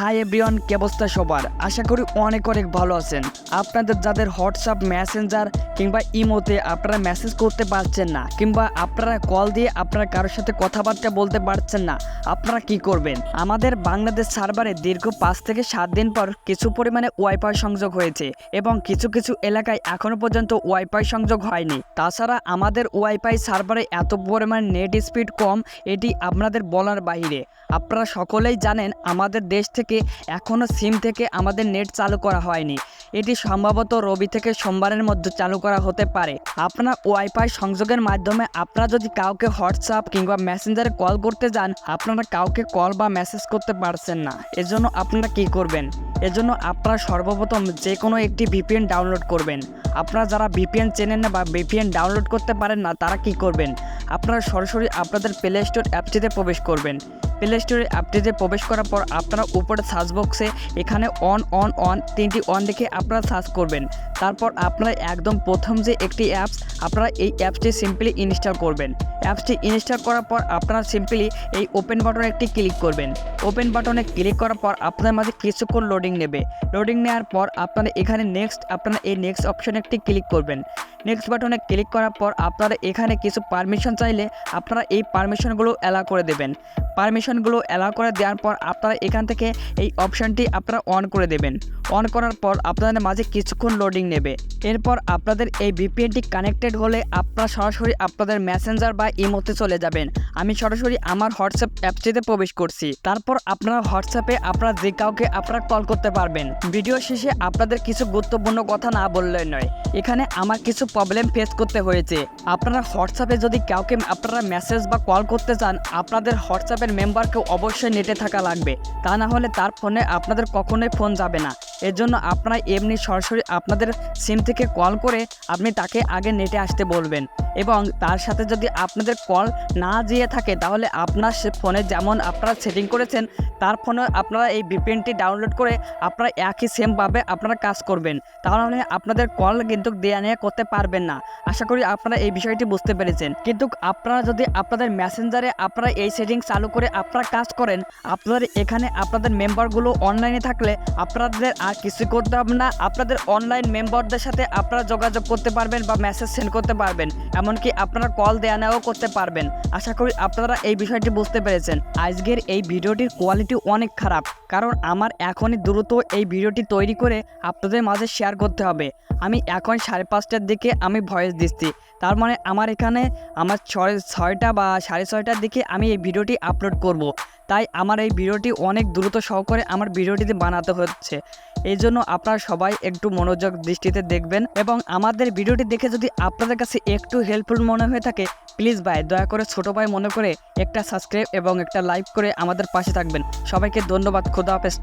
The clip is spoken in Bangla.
হাই এভরিওয়ান, কি অবস্থা সবার? আশা করি অনেক ভালো আছেন। আপনাদের যাদের হোয়াটসঅ্যাপ, মেসেঞ্জার কিংবা ইমোতে আপনারা মেসেজ করতে পারছেন না, কিংবা আপনারা কল দিয়ে আপনারা কারোর সাথে কথাবার্তা বলতে পারছেন না, আপনারা কি করবেন? আমাদের বাংলাদেশ সার্ভারে দীর্ঘ 5 থেকে 7 দিন পর কিছু পরিমাণে ওয়াইফাই সংযোগ হয়েছে এবং কিছু কিছু এলাকায় এখনো পর্যন্ত ওয়াইফাই সংযোগ হয়নি। তাছাড়া আমাদের ওয়াইফাই সার্ভারে এত পরিমাণ নেট স্পিড কম, এটি আপনাদের বলার বাইরে। আপনারা সকলেই জানেন আমাদের দেশ থেকে এখনও সিম থেকে আমাদের নেট চালু করা হয়নি। এটি সম্ভবত রবি থেকে সোমবারের মধ্যে চালু করা হতে পারে। আপনার ওয়াইফাই সংযোগের মাধ্যমে আপনারা যদি কাউকে হোয়াটসঅ্যাপ কিংবা মেসেঞ্জারে কল করতে যান, আপনারা কাউকে কল বা মেসেজ করতে পারছেন না। এজন্য আপনারা কি করবেন? এজন্য আপনারা সর্বপ্রথম যে কোনো একটি ভিপিএন ডাউনলোড করবেন। আপনারা যারা ভিপিএন চেনেন না বা ভিপিএন ডাউনলোড করতে পারেন না, তারা কি করবেন? আপনারা সরাসরি আপনাদের প্লে স্টোর অ্যাপটিতে প্রবেশ করবেন। প্লে স্টোরের অ্যাপটিতে প্রবেশ করার পর আপনারা উপরে সার্চ বক্সে এখানে অন তিনটি অন দেখে আপনারা সার্চ করবেন। তারপর আপনারা একদম প্রথম যে একটি অ্যাপস, আপনারা এই অ্যাপসটি সিম্পলি ইনস্টল করবেন। অ্যাপসটি ইনস্টল করার পর আপনারা সিম্পলি এই ওপেন বাটনে একটি ক্লিক করবেন। ওপেন বাটনে ক্লিক করার পর আপনার মাঝে কিছুক্ষণ লোডিং নেবে। লোডিং নেওয়ার পর আপনারা এখানে আপনারা এই নেক্সট অপশনে একটি ক্লিক করবেন। নেক্সট বাটনে ক্লিক করার পর আপনারা এখানে কিছু পারমিশন চাইলে আপনারা এই পারমিশনগুলো অ্যালাউ করে দেবেন। পারমিশনগুলো অ্যালাউ করে দেওয়ার পর আপনারা এখান থেকে এই অপশানটি আপনারা অন করে দেবেন। অন করার পর আপনাদের মাঝে কিছুক্ষণ লোডিং নেবে। এরপর আপনাদের এই ভিপিএনটি কানেক্টেড হলে আপনারা সরাসরি আপনাদের মেসেঞ্জার বা ইমোতে চলে যাবেন। আমি সরাসরি আমার হোয়াটসঅ্যাপ অ্যাপটিতে প্রবেশ করছি। তারপর আপনারা হোয়াটসঅ্যাপে আপনারা যে কাউকে আপনারা কল করতে পারবেন। ভিডিও শেষে আপনাদের কিছু গুরুত্বপূর্ণ কথা না বললে নয়, এখানে আমার কিছু প্রবলেম ফেস করতে হয়েছে। আপনারা হোয়াটসঅ্যাপে যদি কাউকে আপনারা মেসেজ বা কল করতে চান, আপনাদের হোয়াটসঅ্যাপের মেম্বারকে অবশ্যই নেটে থাকা লাগবে, তা না হলে তার ফোনে আপনাদের কখনোই ফোন যাবে না। এর জন্য আপনারা এমনি সরাসরি আপনাদের সিম থেকে কল করে আপনি তাকে আগে নেটে আসতে বলবেন এবং তার সাথে যদি আপনাদের কল না যেয়ে থাকে, তাহলে আপনার সে ফোনে যেমন আপনারা সেটিং করেছেন তার ফোনে আপনারা এই ভিপিএনটি ডাউনলোড করে আপনারা একই সেমভাবে আপনারা কাজ করবেন। তাহলে আপনাদের কল কিন্তু দেয়া নেওয়া করতে পারবেন না। আশা করি আপনারা এই বিষয়টি বুঝতে পেরেছেন। কিন্তু আপনারা যদি আপনাদের মেসেঞ্জারে আপনারা এই সেটিং চালু করে আপনারা কাজ করেন, আপনাদের এখানে আপনাদের মেম্বারগুলো অনলাইনে থাকলে আপনাদের আর কিছু করতে হবে না। আপনাদের অনলাইন মেম্বারদের সাথে আপনারা যোগাযোগ করতে পারবেন বা মেসেজ সেন্ড করতে পারবেন, এমনকি আপনারা কল দেয়া নেওয়াও করতে পারবেন। আশা করি আপনারা এই বিষয়টি বুঝতে পেরেছেন। আজকের এই ভিডিওটির কোয়ালিটি অনেক খারাপ, কারণ আমার এখনই দ্রুত এই ভিডিওটি তৈরি করে আপনাদের মাঝে শেয়ার করতে হবে। আমি এখন 5:30টার দিকে আমি ভয়েস দিচ্ছি, তার মানে আমার এখানে আমার 6টা বা 6:30টার দিকে আমি এই ভিডিওটি আপলোড করব। তাই আমার এই ভিডিওটি অনেক দ্রুত সহকারে আমার ভিডিওটিতে বানাতে হচ্ছে। এই জন্য আপনারা সবাই একটু মনোযোগ দৃষ্টিতে দেখবেন এবং আমাদের ভিডিওটি দেখে যদি আপনাদের কাছে একটু হেল্পফুল মনে হয়ে থাকে, প্লিজ ভাই দয়া করে ছোটো ভাই মনে করে একটা সাবস্ক্রাইব এবং একটা লাইক করে আমাদের পাশে থাকবেন। সবাইকে ধন্যবাদ। খোদা হাফেজ।